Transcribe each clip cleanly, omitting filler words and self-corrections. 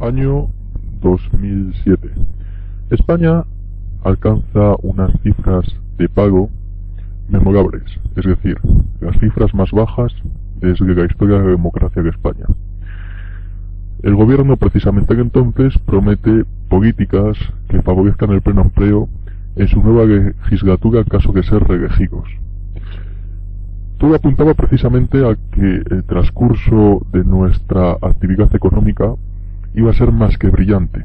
Año 2007. España alcanza unas cifras de paro memorables, es decir, las cifras más bajas desde la historia de la democracia de España. El gobierno precisamente de entonces promete políticas que favorezcan el pleno empleo en su nueva legislatura en caso de ser reelegidos. Todo apuntaba precisamente a que el transcurso de nuestra actividad económica iba a ser más que brillante,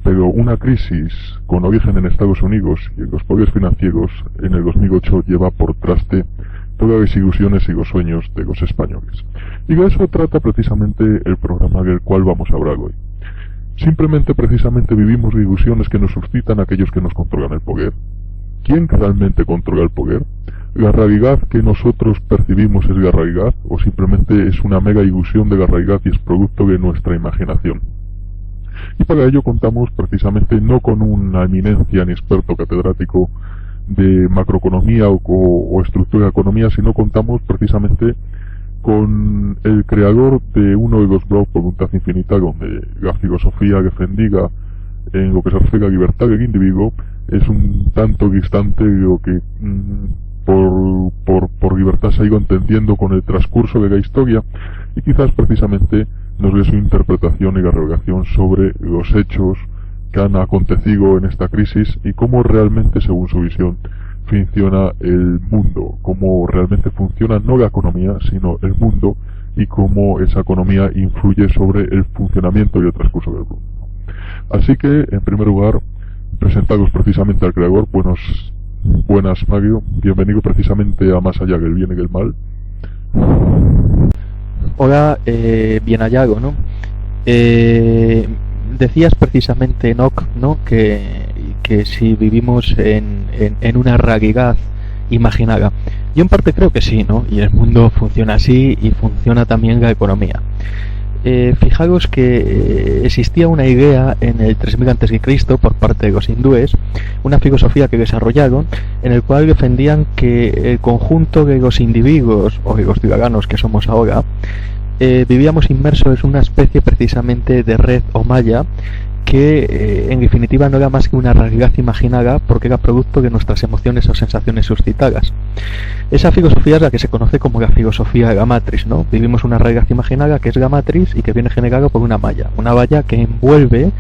pero una crisis con origen en Estados Unidos y en los poderes financieros en el 2008 lleva por traste todas las ilusiones y los sueños de los españoles. Y de eso trata precisamente el programa del cual vamos a hablar hoy. Simplemente precisamente vivimos de ilusiones que nos suscitan aquellos que nos controlan el poder. ¿Quién realmente controla el poder? ¿La realidad que nosotros percibimos es la realidad o simplemente es una mera ilusión de la realidad y es producto de nuestra imaginación? Y para ello contamos precisamente no con una eminencia ni experto catedrático de macroeconomía o estructura de economía, sino contamos precisamente con el creador de uno de los blogs Voluntad Infinita, donde la filosofía defendida en lo que se refiere a la libertad del individuo es un tanto distante de lo que por libertad se ha ido entendiendo con el transcurso de la historia, y quizás precisamente nos dé su interpretación y la revelación sobre los hechos que han acontecido en esta crisis y cómo realmente, según su visión, funciona el mundo, cómo realmente funciona no la economía, sino el mundo, y cómo esa economía influye sobre el funcionamiento y el transcurso del mundo. Así que, en primer lugar, presentaros precisamente al creador. Buenas, Mario. Bienvenido precisamente a Más allá del bien y del mal. Hola, bien hallado, ¿no? Decías precisamente, Enoch, ¿no? Que si vivimos en una realidad imaginada. Yo en parte creo que sí, ¿no? Y el mundo funciona así y funciona también la economía. Fijaros que existía una idea en el 3000 a.C. por parte de los hindúes, una filosofía que desarrollaron, en el cual defendían que el conjunto de los individuos o de los ciudadanos que somos ahora vivíamos inmersos en una especie precisamente de red o malla que en definitiva no era más que una realidad imaginada porque era producto de nuestras emociones o sensaciones suscitadas. Esa filosofía es la que se conoce como la filosofía de la matriz, ¿no? Vivimos una realidad imaginada que es la matriz y que viene generada por una malla que envuelve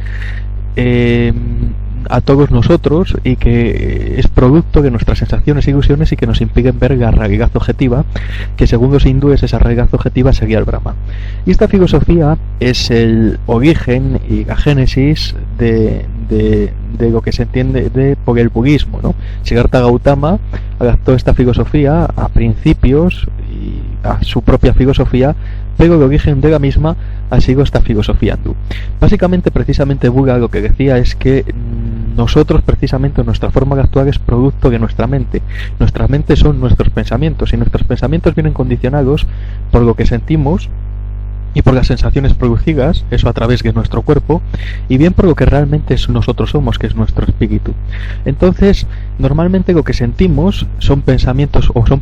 a todos nosotros y que es producto de nuestras sensaciones e ilusiones y que nos impiden ver la realidad objetiva, que según los hindúes esa realidad objetiva sería el Brahma. Y esta filosofía es el origen y la génesis de lo que se entiende por el budismo, ¿no? Siddhartha Gautama adaptó esta filosofía a principios y a su propia filosofía, pero el origen de la misma ha sido esta filosofía hindú. Básicamente, precisamente, Buda lo que decía es que nosotros, precisamente, nuestra forma de actuar es producto de nuestra mente. Nuestra mente son nuestros pensamientos, y nuestros pensamientos vienen condicionados por lo que sentimos y por las sensaciones producidas, eso a través de nuestro cuerpo, y bien por lo que realmente nosotros somos, que es nuestro espíritu. Entonces, normalmente lo que sentimos son pensamientos o son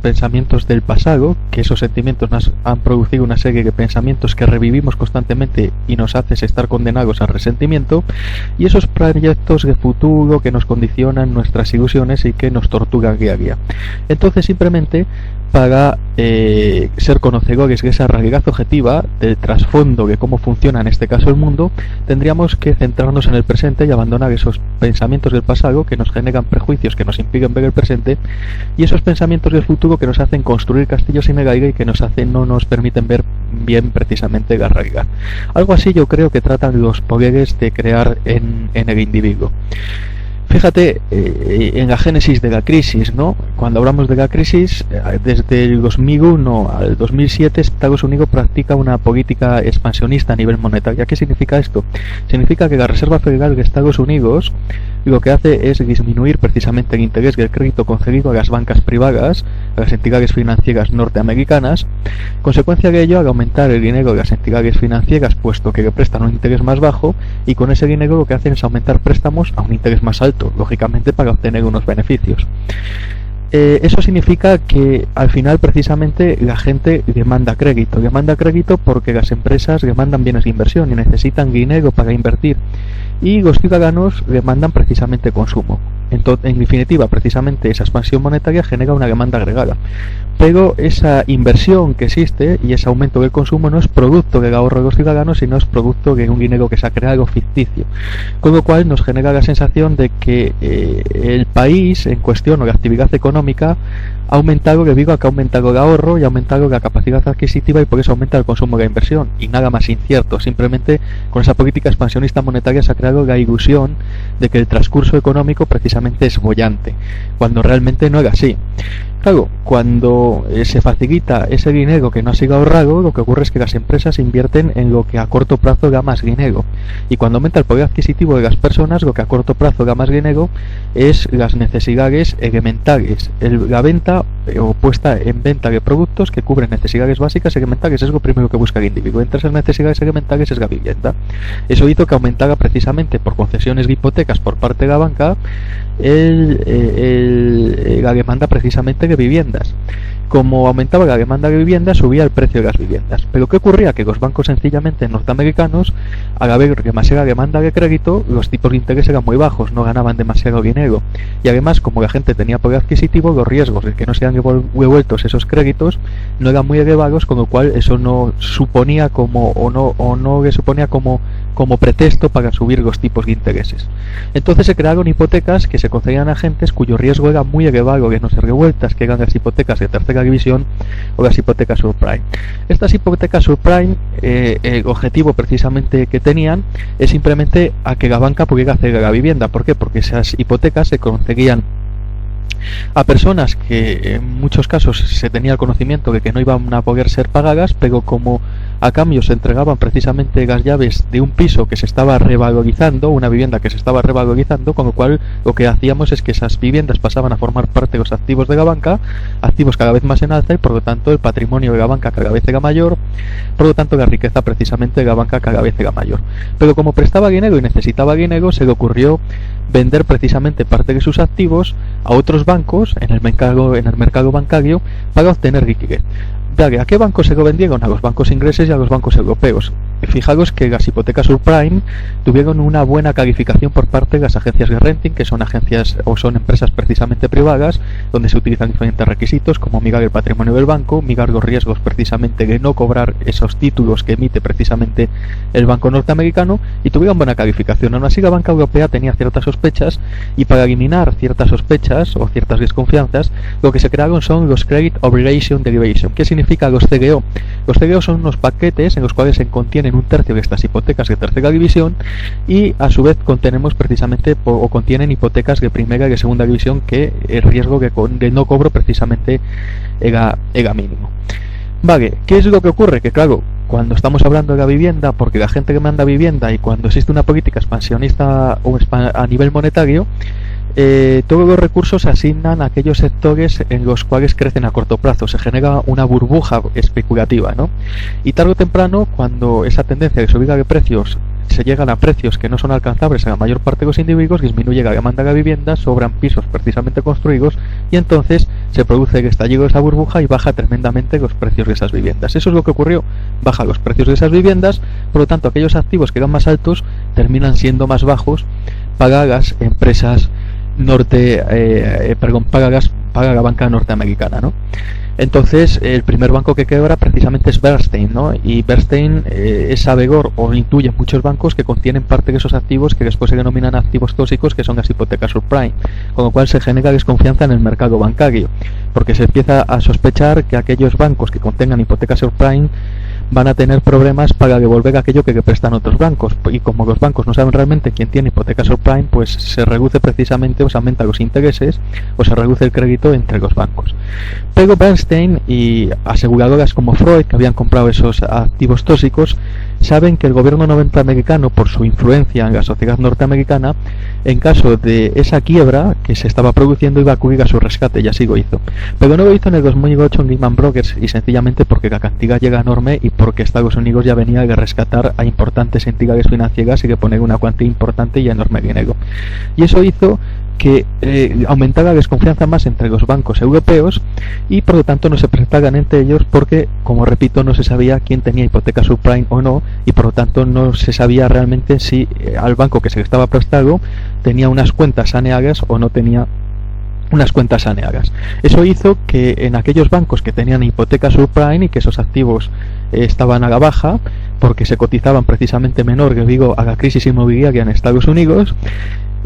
pensamientos del pasado, que esos sentimientos nos han producido una serie de pensamientos que revivimos constantemente y nos hace estar condenados al resentimiento, y esos proyectos de futuro que nos condicionan nuestras ilusiones y que nos torturan día a día. Entonces, simplemente, para ser conocedores de esa realidad objetiva, del trasfondo de cómo funciona en este caso el mundo, tendríamos que centrarnos en el presente y abandonar esos pensamientos del pasado que nos generan prejuicios que nos impiden ver el presente, y esos pensamientos del futuro que nos hacen construir castillos en el aire y que no nos permiten ver bien precisamente la realidad. Algo así yo creo que tratan los poderes de crear en el individuo. Fíjate en la génesis de la crisis, ¿no? Cuando hablamos de la crisis, desde el 2001 al 2007 Estados Unidos practica una política expansionista a nivel monetario. ¿Qué significa esto? Significa que la Reserva Federal de Estados Unidos lo que hace es disminuir precisamente el interés del crédito concedido a las bancas privadas, a las entidades financieras norteamericanas. Consecuencia de ello, al aumentar el dinero de las entidades financieras, puesto que le prestan un interés más bajo, y con ese dinero lo que hacen es aumentar préstamos a un interés más alto, lógicamente para obtener unos beneficios. Eso significa que al final precisamente la gente demanda crédito porque las empresas demandan bienes de inversión y necesitan dinero para invertir, y los ciudadanos demandan precisamente consumo. En definitiva, precisamente esa expansión monetaria genera una demanda agregada, pero esa inversión que existe y ese aumento del consumo no es producto del ahorro de los ciudadanos, sino es producto de un dinero que se ha creado ficticio, con lo cual nos genera la sensación de que el país en cuestión o la actividad económica ha aumentado debido a que ha aumentado el ahorro y ha aumentado la capacidad adquisitiva, y por eso aumenta el consumo de la inversión, y nada más incierto. Simplemente con esa política expansionista monetaria se ha creado la ilusión de que el transcurso económico precisamente es boyante, cuando realmente no era así. Claro, cuando se facilita ese dinero que no ha sido ahorrado, lo que ocurre es que las empresas invierten en lo que a corto plazo da más dinero, y cuando aumenta el poder adquisitivo de las personas, lo que a corto plazo da más dinero es las necesidades elementales. La venta o puesta en venta de productos que cubren necesidades básicas elementales es lo primero que busca el individuo. Entre esas necesidades elementales es la vivienda. Eso hizo que aumentara precisamente por concesiones de hipotecas por parte de la banca la demanda precisamente de viviendas. Como aumentaba la demanda de viviendas, subía el precio de las viviendas. Pero ¿qué ocurría? Que los bancos sencillamente norteamericanos, al haber demasiada demanda de crédito, los tipos de interés eran muy bajos, no ganaban demasiado dinero. Y además, como la gente tenía poder adquisitivo, los riesgos de que no sean devueltos esos créditos no eran muy elevados, con lo cual eso no suponía no le suponía como pretexto para subir los tipos de intereses. Entonces se crearon hipotecas que se concedían a agentes cuyo riesgo era muy elevado de no ser devueltas, que eran las hipotecas de tercera división o las hipotecas subprime. Estas hipotecas subprime, el objetivo precisamente que tenían es simplemente a que la banca pudiera acceder a la vivienda. ¿Por qué? Porque esas hipotecas se concedían a personas que en muchos casos se tenía el conocimiento de que no iban a poder ser pagadas, pero como a cambio se entregaban precisamente las llaves de un piso que se estaba revalorizando, una vivienda que se estaba revalorizando, con lo cual lo que hacíamos es que esas viviendas pasaban a formar parte de los activos de la banca, activos cada vez más en alza, y por lo tanto el patrimonio de la banca cada vez era mayor, por lo tanto la riqueza precisamente de la banca cada vez era mayor. Pero como prestaba dinero y necesitaba dinero, se le ocurrió vender precisamente parte de sus activos a otros bancos en el mercado bancario para obtener liquidez. ¿A qué bancos se lo vendieron? A los bancos ingleses y a los bancos europeos. Fijaros que las hipotecas subprime tuvieron una buena calificación por parte de las agencias de renting, que son agencias o son empresas precisamente privadas, donde se utilizan diferentes requisitos como mirar el patrimonio del banco, mirar los riesgos precisamente de no cobrar esos títulos que emite precisamente el banco norteamericano, y tuvieron buena calificación. Aún así, la banca europea tenía ciertas sospechas, y para eliminar ciertas sospechas o ciertas desconfianzas, lo que se crearon son los Credit Obligation Derivation. ¿Qué significa los CDO? Los CDO son unos paquetes en los cuales se contienen un tercio de estas hipotecas de tercera división, y a su vez contienen hipotecas de primera y de segunda división, que el riesgo de no cobro precisamente era mínimo. Vale, ¿qué es lo que ocurre? Que claro, cuando estamos hablando de la vivienda, porque la gente demanda vivienda, y cuando existe una política expansionista a nivel monetario, todos los recursos se asignan a aquellos sectores en los cuales crecen a corto plazo. Se genera una burbuja especulativa, ¿no? Y tarde o temprano, cuando esa tendencia de subida de precios se llegan a precios que no son alcanzables a la mayor parte de los individuos, disminuye la demanda de la vivienda, sobran pisos precisamente construidos, y entonces se produce el estallido de esa burbuja y baja tremendamente los precios de esas viviendas. Eso es lo que ocurrió, baja los precios de esas viviendas, por lo tanto aquellos activos que eran más altos terminan siendo más bajos para las empresas para la banca norteamericana, ¿no? Entonces el primer banco que quebra precisamente es Bernstein, ¿no? Y Bernstein es sabedor o intuye muchos bancos que contienen parte de esos activos que después se denominan activos tóxicos, que son las hipotecas subprime, con lo cual se genera desconfianza en el mercado bancario, porque se empieza a sospechar que aquellos bancos que contengan hipotecas subprime van a tener problemas para devolver aquello que prestan otros bancos, y como los bancos no saben realmente quién tiene hipotecas subprime, pues se reduce precisamente, o se aumentan los intereses, o se reduce el crédito entre los bancos. Pero Bernstein y aseguradoras como Freud, que habían comprado esos activos tóxicos, saben que el gobierno norteamericano, por su influencia en la sociedad norteamericana, en caso de esa quiebra que se estaba produciendo, iba a acudir a su rescate, y así lo hizo. Pero no lo hizo en el 2008 en Lehman Brothers, y sencillamente porque la cantidad llega enorme y porque Estados Unidos ya venía de rescatar a importantes entidades financieras y de poner una cuantía importante y enorme dinero. Y eso hizo que aumentaba la desconfianza más entre los bancos europeos y por lo tanto no se prestaban entre ellos porque, como repito, no se sabía quién tenía hipoteca subprime o no, y por lo tanto no se sabía realmente si al banco que se le estaba prestando tenía unas cuentas saneadas o no tenía unas cuentas saneadas. Eso hizo que en aquellos bancos que tenían hipoteca subprime y que esos activos estaban a la baja porque se cotizaban precisamente menor, que digo, a la crisis inmobiliaria en Estados Unidos,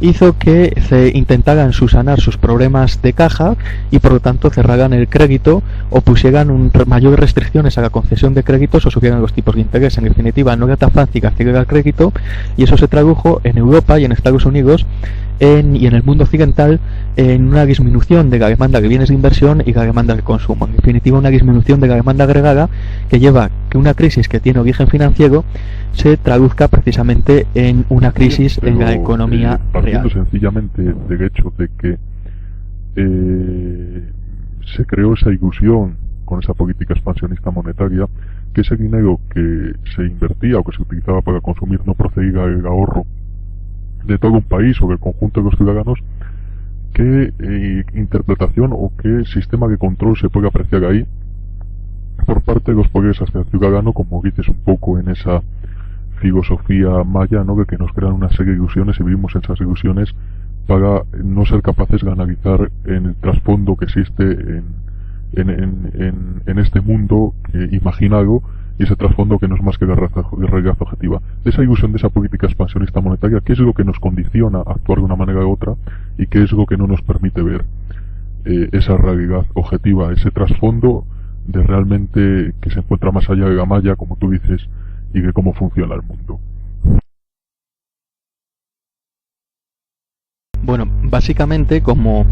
hizo que se intentaran subsanar sus problemas de caja y por lo tanto cerraran el crédito o pusieran mayores restricciones a la concesión de créditos o subieran los tipos de interés. En definitiva, no era tan fácil acceder al crédito y eso se tradujo en Europa y en Estados Unidos y en el mundo occidental en una disminución de la demanda de bienes de inversión y la demanda de consumo. En definitiva, una disminución de la demanda agregada que lleva que una crisis que tiene origen financiero se traduzca precisamente en una crisis en la economía partiendo real. Sencillamente del hecho de que se creó esa ilusión con esa política expansionista monetaria, que ese dinero que se invertía o que se utilizaba para consumir no procedía del ahorro de todo un país o del conjunto de los ciudadanos, ¿qué interpretación o qué sistema de control se puede apreciar ahí por parte de los poderes hacia el ciudadano, como dices un poco en esa filosofía maya, ¿no?, de que nos crean una serie de ilusiones y vivimos en esas ilusiones para no ser capaces de analizar en el trasfondo que existe en este mundo imaginado, y ese trasfondo que no es más que la realidad objetiva. De esa ilusión, de esa política expansionista monetaria, ¿qué es lo que nos condiciona a actuar de una manera u otra y qué es lo que no nos permite ver esa realidad objetiva, ese trasfondo de realmente que se encuentra más allá de la malla, como tú dices, y de cómo funciona el mundo? Bueno, básicamente, como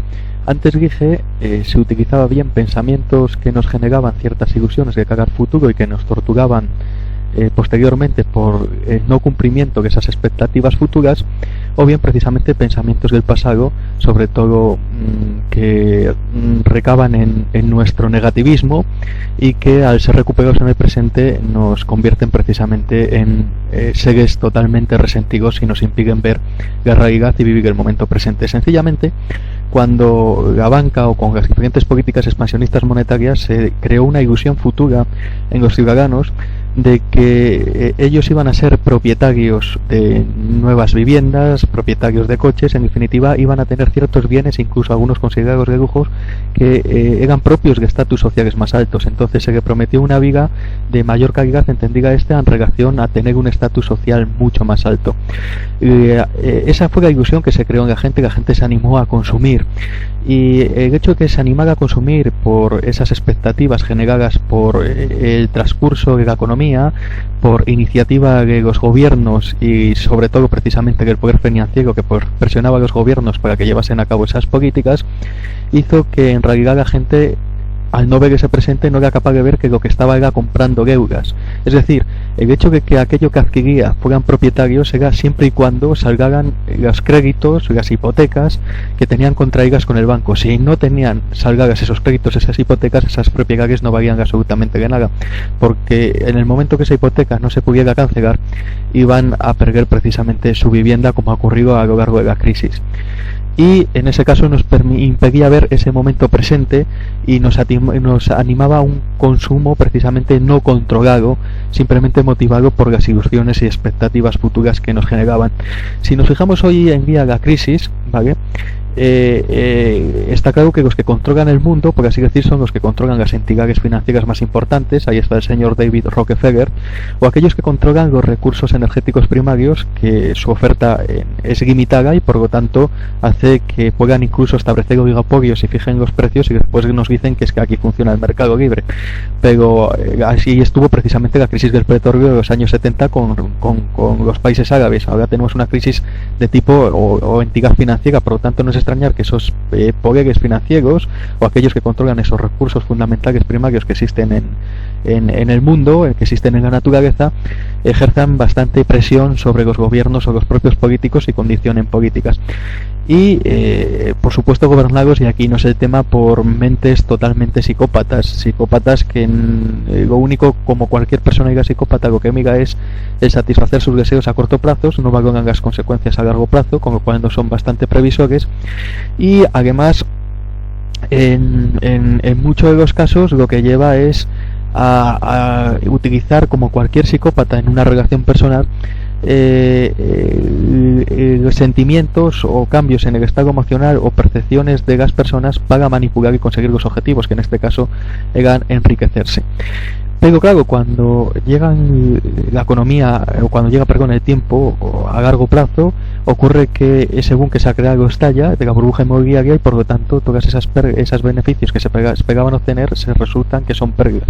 antes dije, se utilizaba bien pensamientos que nos generaban ciertas ilusiones de cara al futuro y que nos torturaban posteriormente por el no cumplimiento de esas expectativas futuras, o bien precisamente pensamientos del pasado, sobre todo que recaban en nuestro negativismo y que al ser recuperados en el presente nos convierten precisamente en seres totalmente resentidos y nos impiden ver la realidad y vivir el momento presente. Sencillamente, cuando la banca o con las diferentes políticas expansionistas monetarias se creó una ilusión futura en los ciudadanos de que ellos iban a ser propietarios de nuevas viviendas, propietarios de coches, en definitiva iban a tener ciertos bienes, incluso algunos considerados de lujos, que eran propios de estatus sociales más altos. Entonces se le prometió una vida de mayor calidad, entendida esta, en relación a tener un estatus social mucho más alto. Esa fue la ilusión que se creó en la gente se animó a consumir. Y el hecho de que se animara a consumir por esas expectativas generadas por el transcurso de la economía, por iniciativa de los gobiernos y sobre todo precisamente del poder financiero que presionaba a los gobiernos para que llevasen a cabo esas políticas, hizo que en realidad la gente, al no ver ese presente, no era capaz de ver que lo que estaba era comprando deudas. Es decir, el hecho de que aquello que adquiría fueran propietarios era siempre y cuando salgaran los créditos, las hipotecas que tenían contraídas con el banco. Si no tenían salgadas esos créditos, esas hipotecas, esas propiedades no valían absolutamente de nada, porque en el momento que esa hipoteca no se pudiera cancelar, iban a perder precisamente su vivienda, como ha ocurrido a lo largo de la crisis. Y en ese caso nos impedía ver ese momento presente y nos animaba a un consumo precisamente no controlado, simplemente motivado por las ilusiones y expectativas futuras que nos generaban. Si nos fijamos hoy en día la crisis, ¿vale?, está claro que los que controlan el mundo, por así decir, son los que controlan las entidades financieras más importantes. Ahí está el señor David Rockefeller, o aquellos que controlan los recursos energéticos primarios, que su oferta es limitada y por lo tanto hace que puedan incluso establecer oligopolios y fijen los precios, y después nos dicen que es que aquí funciona el mercado libre. Pero así estuvo precisamente la crisis del petróleo de los años 70 con los países árabes. Ahora tenemos una crisis de tipo o entidad financiera, por lo tanto no es extrañar que esos poderes financieros o aquellos que controlan esos recursos fundamentales primarios que existen en el mundo, que existen en la naturaleza, ejerzan bastante presión sobre los gobiernos o los propios políticos y condicionen políticas. y por supuesto gobernados, y aquí no es el tema, por mentes totalmente psicópatas que lo único, como cualquier persona diga psicópata, lo que amiga es el satisfacer sus deseos a corto plazo, no valoran las consecuencias a largo plazo, con lo cual no son bastante previsores, y además en muchos de los casos lo que lleva es a utilizar, como cualquier psicópata en una relación personal, sentimientos o cambios en el estado emocional o percepciones de las personas para manipular y conseguir los objetivos, que en este caso eran enriquecerse. Pero claro, cuando llega la economía, o cuando llega, perdón, el tiempo a largo plazo, ocurre que según que se ha creado estalla de la burbuja inmobiliaria, y por lo tanto todas esas beneficios que se esperaban obtener se resultan que son pérdidas.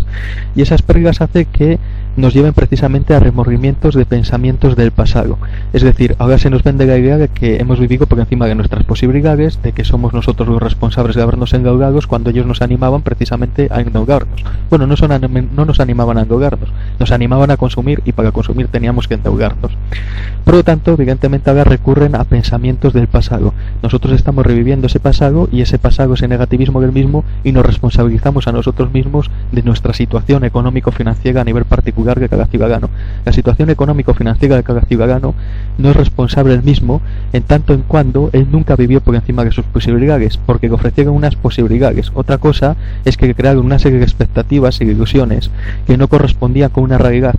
Y esas pérdidas hace que nos lleven precisamente a remordimientos de pensamientos del pasado. Es decir, ahora se nos vende la idea de que hemos vivido por encima de nuestras posibilidades, de que somos nosotros los responsables de habernos endeudado, cuando ellos nos animaban precisamente a endeudarnos. Bueno, no nos animaban a endeudarnos, nos animaban a consumir, y para consumir teníamos que endeudarnos. Por lo tanto, evidentemente ahora recurren a pensamientos del pasado. Nosotros estamos reviviendo ese pasado, y ese pasado, ese negativismo del mismo, y nos responsabilizamos a nosotros mismos de nuestra situación económico-financiera a nivel particular de cada ciudadano. La situación económico-financiera de cada ciudadano no es responsable él mismo, en tanto en cuando él nunca vivió por encima de sus posibilidades, porque le ofrecieron unas posibilidades. Otra cosa es que le crearon una serie de expectativas y ilusiones que no correspondían con una realidad,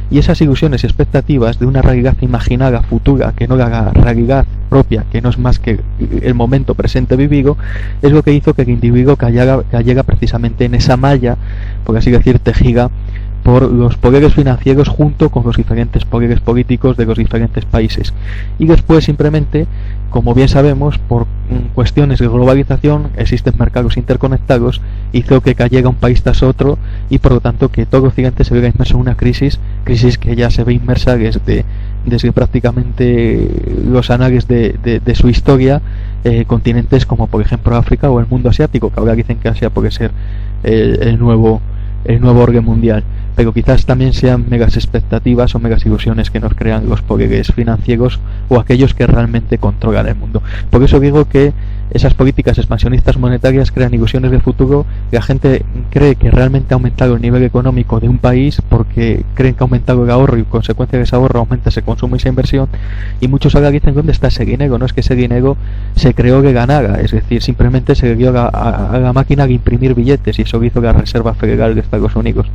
y esas ilusiones y expectativas de una realidad imaginada futura, que no la realidad propia, que no es más que el momento presente vivido, es lo que hizo que el individuo cayera precisamente en esa malla, por así decir, tejida por los poderes financieros junto con los diferentes poderes políticos de los diferentes países. Y después, simplemente, como bien sabemos, por cuestiones de globalización, existen mercados interconectados, hizo que cayera un país tras otro, y por lo tanto que todo Occidente se vea inmerso en una crisis que ya se ve inmersa desde prácticamente los anales de su historia, continentes como por ejemplo África o el mundo asiático, que ahora dicen que Asia puede ser el nuevo orden mundial. Pero quizás también sean megas expectativas o megas ilusiones que nos crean los poderes financieros o aquellos que realmente controlan el mundo. Por eso digo que esas políticas expansionistas monetarias crean ilusiones de futuro. La gente cree que realmente ha aumentado el nivel económico de un país porque creen que ha aumentado el ahorro, y en consecuencia de ese ahorro aumenta ese consumo y esa inversión, y muchos ahora dicen ¿dónde está ese dinero? No es que ese dinero se creó de ganara, es decir, simplemente se le dio a la máquina de imprimir billetes, y eso hizo la Reserva Federal de Estados Unidos.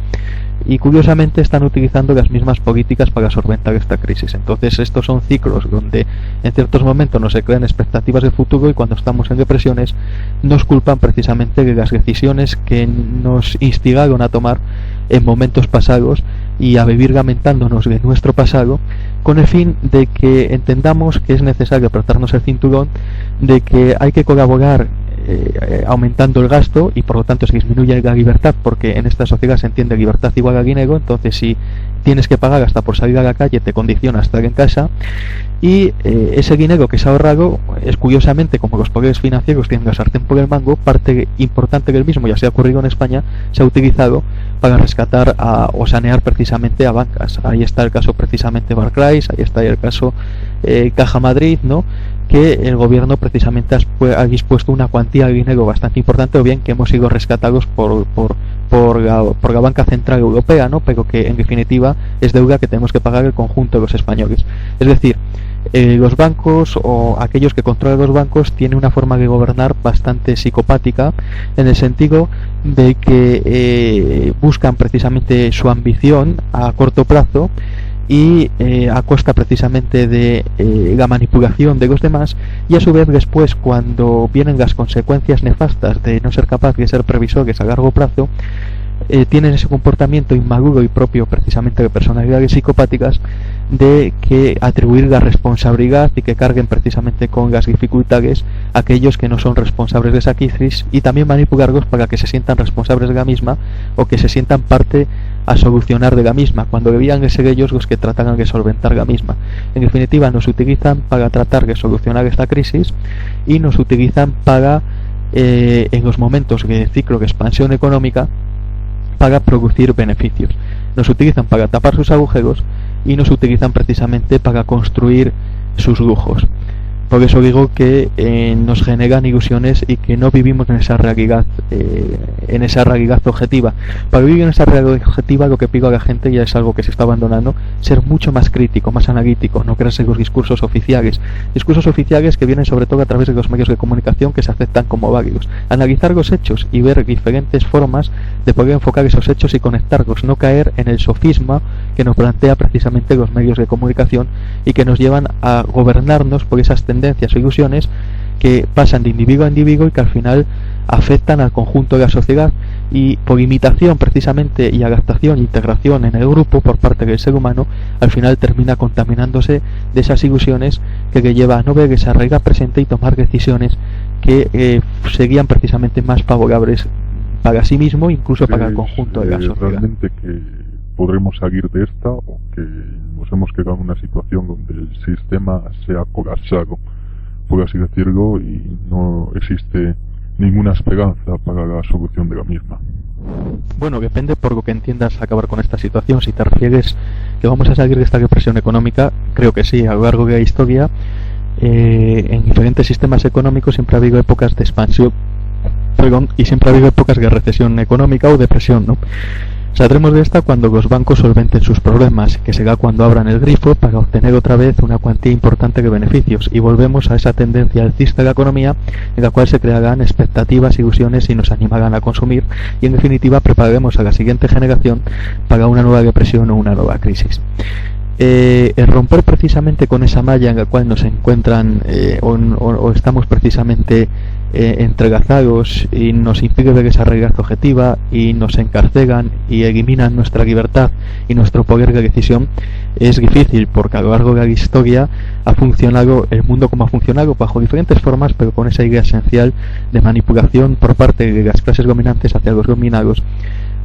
Y curiosamente están utilizando las mismas políticas para solventar esta crisis. Entonces estos son ciclos donde en ciertos momentos nos se crean expectativas de futuro, y cuando estamos en depresiones nos culpan precisamente de las decisiones que nos instigaron a tomar en momentos pasados y a vivir lamentándonos de nuestro pasado, con el fin de que entendamos que es necesario apretarnos el cinturón, de que hay que colaborar aumentando el gasto, y por lo tanto se disminuye la libertad, porque en esta sociedad se entiende libertad igual a dinero. Entonces si tienes que pagar hasta por salir a la calle, te condiciona a estar en casa, y ese dinero que se ha ahorrado es, curiosamente, como los poderes financieros tienen la sartén por el mango, parte importante del mismo, ya se ha ocurrido en España, se ha utilizado para rescatar o sanear precisamente a bancas. Ahí está el caso precisamente Barclays, ahí está el caso Caja Madrid, ¿no?, que el gobierno precisamente ha dispuesto una cuantía de dinero bastante importante, o bien que hemos sido rescatados por la Banca Central Europea, ¿no?, pero que en definitiva es deuda que tenemos que pagar el conjunto de los españoles. Es decir, los bancos, o aquellos que controlan los bancos, tienen una forma de gobernar bastante psicopática, en el sentido de que buscan precisamente su ambición a corto plazo, y a costa precisamente de la manipulación de los demás, y a su vez después, cuando vienen las consecuencias nefastas de no ser capaz de ser previsores a largo plazo, tienen ese comportamiento inmaduro y propio precisamente de personalidades psicopáticas, de que atribuir la responsabilidad y que carguen precisamente con las dificultades a aquellos que no son responsables de esa crisis, y también manipularlos para que se sientan responsables de la misma, o que se sientan parte a solucionar de la misma, cuando debían ser ellos los que trataran de solventar la misma. En definitiva, nos utilizan para tratar de solucionar esta crisis, y nos utilizan para, en los momentos de ciclo de expansión económica, para producir beneficios. Nos utilizan para tapar sus agujeros, y nos utilizan precisamente para construir sus lujos. Por eso digo que nos generan ilusiones y que no vivimos en esa realidad objetiva. Para vivir en esa realidad objetiva, lo que pido a la gente, ya es algo que se está abandonando, ser mucho más crítico, más analítico, no crearse los discursos oficiales que vienen sobre todo a través de los medios de comunicación, que se aceptan como válidos. Analizar los hechos y ver diferentes formas de poder enfocar esos hechos y conectarlos, no caer en el sofisma que nos plantea precisamente los medios de comunicación y que nos llevan a gobernarnos por esas tendencias o ilusiones que pasan de individuo a individuo y que al final afectan al conjunto de la sociedad, y por imitación precisamente y adaptación e integración en el grupo por parte del ser humano, al final termina contaminándose de esas ilusiones que le lleva a no ver esa realidad presente y tomar decisiones que serían precisamente más favorables para sí mismo, incluso para el conjunto de la sociedad. Realmente que podremos salir de esta, o que nos hemos quedado en una situación donde el sistema se ha colapsado, por así decirlo, y no existe ninguna esperanza para la solución de la misma. Bueno, depende por lo que entiendas acabar con esta situación. Si te refieres que vamos a salir de esta depresión económica, creo que sí. A lo largo de la historia, en diferentes sistemas económicos siempre ha habido épocas de expansión, y siempre ha habido épocas de recesión económica o depresión, ¿no? Saldremos de esta cuando los bancos solventen sus problemas, que será cuando abran el grifo para obtener otra vez una cuantía importante de beneficios, y volvemos a esa tendencia alcista de la economía en la cual se crearán expectativas, ilusiones y nos animarán a consumir, y en definitiva prepararemos a la siguiente generación para una nueva depresión o una nueva crisis. El romper precisamente con esa malla en la cual nos encuentran o estamos precisamente entrelazados, y nos impide ver esa realidad objetiva y nos encarcelan y eliminan nuestra libertad y nuestro poder de decisión, es difícil, porque a lo largo de la historia ha funcionado el mundo como ha funcionado, bajo diferentes formas, pero con esa idea esencial de manipulación por parte de las clases dominantes hacia los dominados,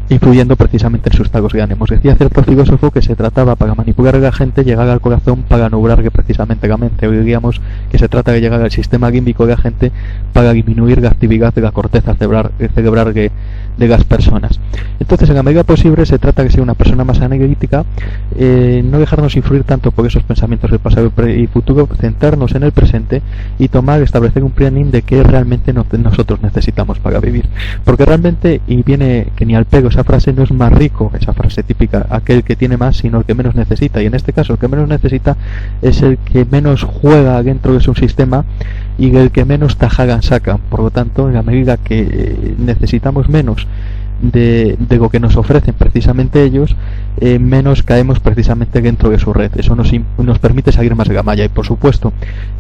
influyendo precisamente en sus estados de ánimos. Decía cierto filósofo que se trataba, para manipular a la gente, llegar al corazón para nublar precisamente la mente. Hoy diríamos que se trata de llegar al sistema límbico de la gente para disminuir la actividad de la corteza cerebral de las personas. Entonces, en la medida posible, se trata de ser una persona más analítica, no dejarnos influir tanto por esos pensamientos del pasado y futuro, centrarnos en el presente y establecer un planning de qué realmente nosotros necesitamos para vivir. Porque realmente, y viene que ni al pego esa frase, no es más rico, esa frase típica, aquel que tiene más, sino el que menos necesita, y en este caso el que menos necesita es el que menos juega dentro de su sistema y el que menos tajagan sacan. Por lo tanto, en la medida que necesitamos menos de lo que nos ofrecen precisamente ellos, menos caemos precisamente dentro de su red. Eso nos permite salir más de la malla, y por supuesto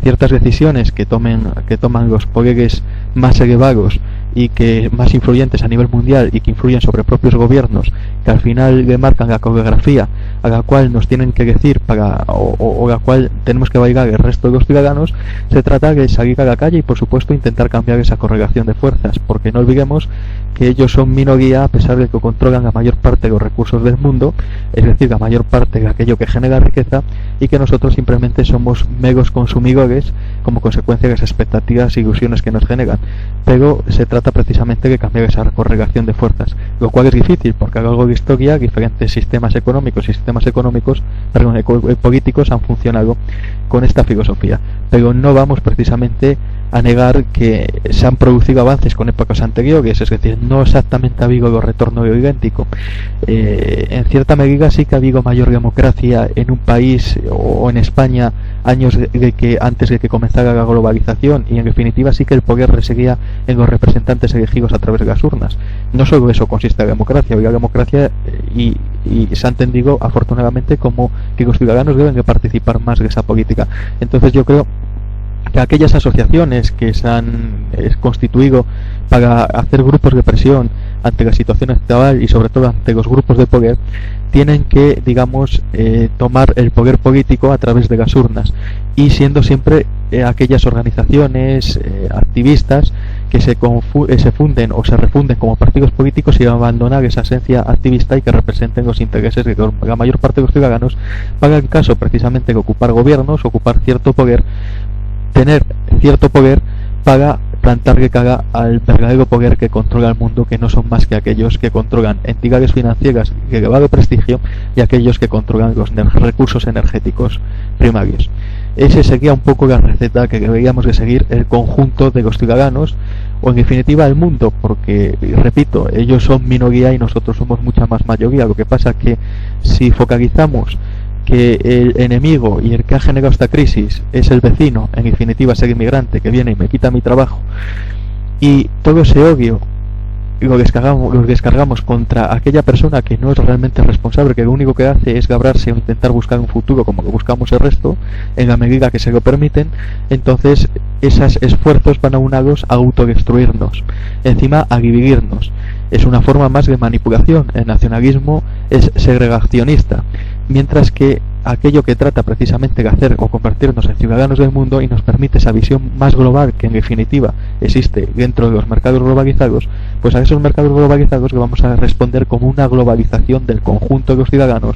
ciertas decisiones que toman los poderes más elevados y que más influyentes a nivel mundial y que influyen sobre propios gobiernos, que al final le marcan la coreografía a la cual nos tienen que decir o la cual tenemos que bailar el resto de los ciudadanos, se trata de salir a la calle y por supuesto intentar cambiar esa correlación de fuerzas, porque no olvidemos que ellos son minoría a pesar de que controlan la mayor parte de los recursos del mundo, es decir, la mayor parte de aquello que genera riqueza, y que nosotros simplemente somos meros consumidores como consecuencia de las expectativas e ilusiones que nos generan. Pero se trata precisamente de cambiar esa correlación de fuerzas, lo cual es difícil porque a lo largo de la historia diferentes sistemas económicos políticos han funcionado con esta filosofía, pero no vamos precisamente a negar que se han producido avances con épocas anteriores, es decir, no exactamente ha habido el retorno idéntico. En cierta medida sí que ha habido mayor democracia en un país o en España años antes de que comenzara la globalización, y en definitiva sí que el poder residía en los representantes elegidos a través de las urnas. No solo eso consiste en la democracia, hoy la democracia y se ha entendido afortunadamente como que los ciudadanos deben de participar más de esa política. Entonces yo creo que aquellas asociaciones que se han constituido para hacer grupos de presión ante la situación actual y sobre todo ante los grupos de poder, tienen que, digamos, tomar el poder político a través de las urnas, y siendo siempre aquellas organizaciones activistas que se funden o se refunden como partidos políticos y abandonar esa esencia activista y que representen los intereses de la mayor parte de los ciudadanos, para en caso precisamente de ocupar gobiernos, ocupar cierto poder, tener cierto poder para plantar cara al verdadero poder que controla el mundo, que no son más que aquellos que controlan entidades financieras de elevado prestigio y aquellos que controlan los recursos energéticos primarios. ese sería un poco la receta que deberíamos de seguir el conjunto de los ciudadanos, o en definitiva el mundo, porque, repito, ellos son minoría y nosotros somos mucha más mayoría. Lo que pasa es que si focalizamos que el enemigo y el que ha generado esta crisis es el vecino, en definitiva es el inmigrante que viene y me quita mi trabajo, y todo ese odio lo descargamos contra aquella persona que no es realmente responsable, que lo único que hace es labrarse o intentar buscar un futuro como lo buscamos el resto, en la medida que se lo permiten, entonces esos esfuerzos van aunados a autodestruirnos, encima a dividirnos. Es una forma más de manipulación. El nacionalismo es segregacionista, mientras que aquello que trata precisamente de hacer o convertirnos en ciudadanos del mundo y nos permite esa visión más global que en definitiva existe dentro de los mercados globalizados, pues a esos mercados globalizados le vamos a responder como una globalización del conjunto de los ciudadanos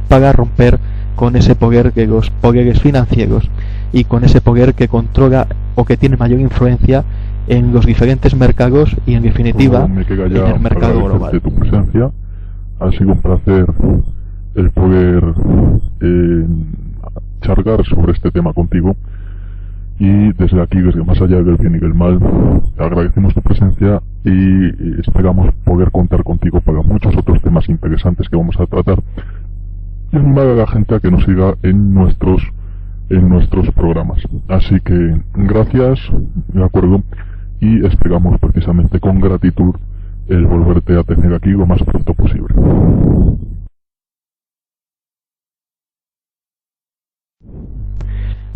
para romper con ese poder de los poderes financieros y con ese poder que controla o que tiene mayor influencia en los diferentes mercados y en definitiva en el mercado global. Tu presencia ha sido un placer el poder charlar sobre este tema contigo, y desde aquí, desde más allá del bien y del mal, te agradecemos tu presencia y esperamos poder contar contigo para muchos otros temas interesantes que vamos a tratar, y animar a la gente a que nos siga en nuestros programas. Así que gracias, de acuerdo, y esperamos precisamente con gratitud el volverte a tener aquí lo más pronto posible.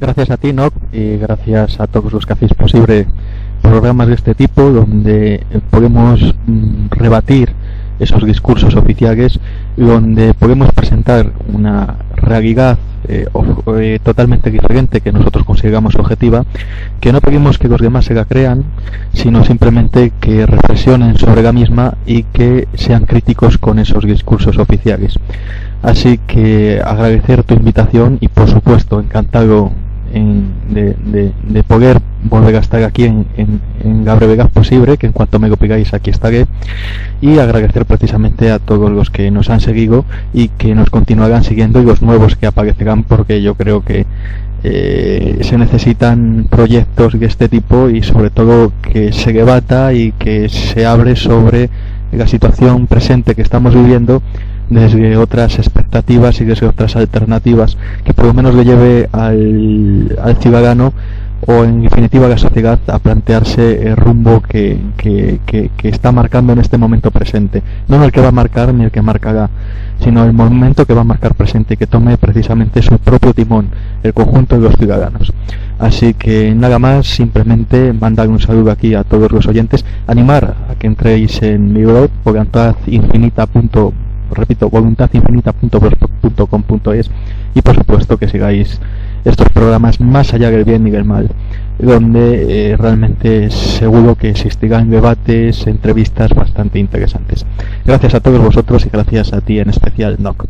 Gracias a ti, Noc, y gracias a todos los que hacéis posible programas de este tipo, donde podemos rebatir esos discursos oficiales, donde podemos presentar una realidad totalmente diferente que nosotros consideramos objetiva, que no pedimos que los demás se la crean, sino simplemente que reflexionen sobre la misma y que sean críticos con esos discursos oficiales. Así que agradecer tu invitación y, por supuesto, encantado de poder volver a estar aquí en la brevedad posible, que en cuanto me lo pidáis aquí estaré, y agradecer precisamente a todos los que nos han seguido y que nos continuarán siguiendo, y los nuevos que aparecerán, porque yo creo que se necesitan proyectos de este tipo, y sobre todo que se debata y que se abre sobre la situación presente que estamos viviendo desde otras expectativas y desde otras alternativas, que por lo menos le lleve al ciudadano, o en definitiva a la sociedad, a plantearse el rumbo que está marcando en este momento presente. No el que va a marcar ni el que marcará, sino el momento que va a marcar presente, y que tome precisamente su propio timón el conjunto de los ciudadanos. Así que nada más, simplemente mandar un saludo aquí a todos los oyentes, animar a que entréis en mi blog, voluntadinfinita.blogspot.com.es, y por supuesto que sigáis estos programas más allá del bien y del mal, donde realmente seguro que existirán debates, entrevistas bastante interesantes. Gracias a todos vosotros y gracias a ti en especial, Noc.